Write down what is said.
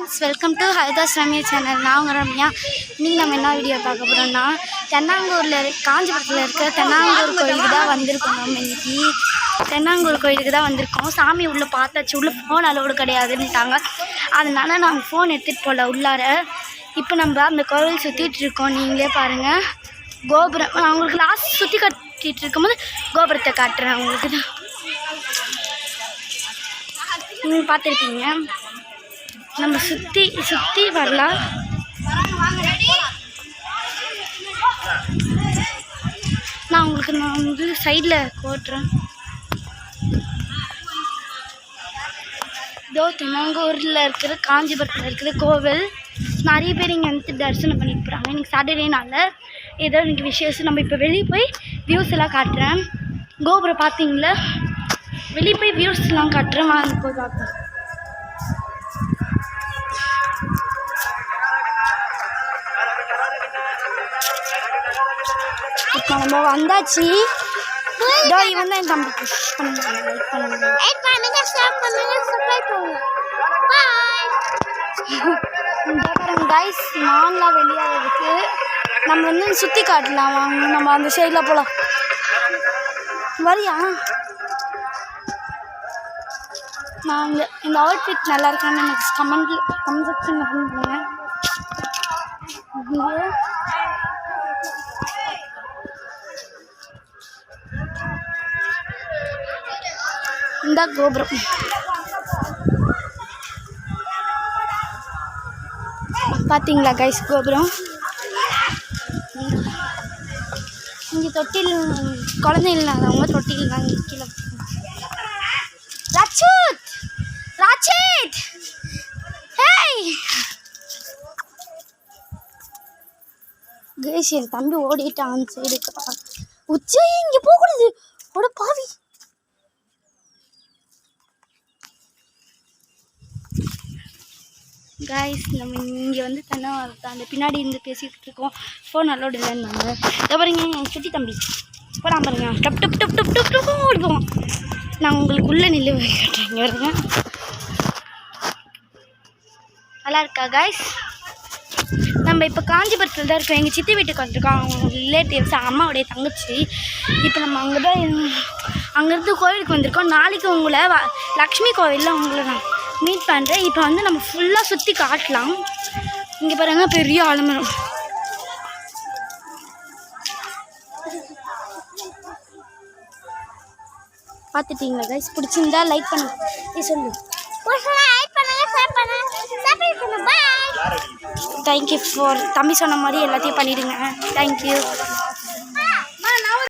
Friends, welcome to Haridas Ramya channel. நான் உங்கள் ரம்யா. இன்றைக்கி நம்ம என்ன வீடியோ பார்க்க போகிறோம்னா, தென்னாங்கூரில் காஞ்சிபுரத்தில் இருக்கிற தென்னாங்கூர் கோயிலுக்கு தான் வந்திருக்கோம். நம்ம இன்றைக்கி தென்னாங்கூர் கோயிலுக்கு தான் வந்திருக்கோம். சாமி உள்ளே பார்த்தாச்சு. உள்ளே ஃபோன் அலோடு கிடையாதுன்ட்டாங்க. அதனால நாங்கள் ஃபோன் எடுத்துகிட்டு போகல உள்ளார. இப்போ நம்ம அந்த கோவில் சுற்றிட்டு இருக்கோம். நீங்களே பாருங்கள். கோபுரம் நான் உங்களுக்கு லாஸ்ட் சுற்றி கட்டிகிட்டு இருக்கும்போது கோபுரத்தை காட்டுறேன். உங்களுக்கு தான் நீங்கள் பார்த்துருக்கீங்க. நம்ம சுற்றி வரலாம். நான் வந்து சைடில் போட்டுறேன். இதோ தென்னாங்கூரில் இருக்கிற காஞ்சிபுரத்தில் இருக்கிற கோவில். நிறைய பேர் இங்கே வந்து தரிசனம் பண்ணிட்டு போகிறாங்க. இன்றைக்கி சாட்டர்டேனால ஏதோ எனக்கு விசேஷம். நம்ம இப்போ வெளியே போய் வியூஸ் எல்லாம் காட்டுறேன். கோபுரம் பார்த்தீங்களா? வெளியே போய் வியூஸ்லாம் காட்டுறேன். வாங்க போய் பார்ப்போம். இப்போ நம்ம வந்தாச்சு. இதோ இவன் தான் என் தம்பி. புஷ் பண்ணுங்க. கைஸ், மான்லாம் வெளியாக இருக்கு. நம்ம வந்து சுற்றி காட்டலாம். வாங்க, நம்ம அந்த சைடில் போகலாம். வரியா? நாங்கள் இந்த அவுட்ஃபிட் நல்லா இருக்கான்னு எனக்கு கமெண்ட் செக்ஷனில் பண்ணுங்க. இந்த கோபுரம் பார்த்தீங்களா கைஸ்? கோபுரம் இங்கே தொட்டில் குழந்தைங்க இல்லாதவங்க தொட்டில் தான் கீழே. ராச்சித் ஹேய் கைஸ், என் தம்பி ஓடிட்டான் சைடுக்கா. உச்சை இங்கே போகக்கூடாது. ஓட பாவி. கைஸ், நம்ம இங்கே வந்து தென்னை அந்த பின்னாடி இருந்து பேசிக்கிட்டு இருக்கோம். ஃபோன் அலோடு இல்லைன்னாங்க. இதை பாருங்க, என் சுட்டி தம்பி போடாம பாருங்க. டப் டப் டப் டப் டப் டப் ஓடி போவோம். நான் உங்களுக்கு உள்ளே நில்லு கட்டுறேங்க. வருங்க, நல்லா இருக்கா கைஸ்? நம்ம இப்போ காஞ்சிபுரத்தில் தான் இருக்கோம். எங்கள் சித்தி வீட்டுக்கு வந்திருக்கோம். அவங்க ரிலேட்டிவ்ஸ், அம்மாவுடைய தங்கச்சி. இப்போ நம்ம அங்கே தான் அங்கேருந்து கோவிலுக்கு வந்திருக்கோம். நாளைக்கு உங்களை லக்ஷ்மி கோவிலில் உங்களை நான் மீட் பண்ணுறேன். இப்போ வந்து நம்ம ஃபுல்லாக சுற்றி காட்டலாம். இங்கே பாருங்க, பெரிய ஆலமரம். பார்த்துட்டீங்களா கைஸ்? பிடிச்சிருந்தா லைக் பண்ணுங்க. சொல்லு. தேங்க்யூ ஃபார் தம்பி சொன்ன மாதிரி எல்லாத்தையும் பண்ணிவிடுங்க. தேங்க்யூ.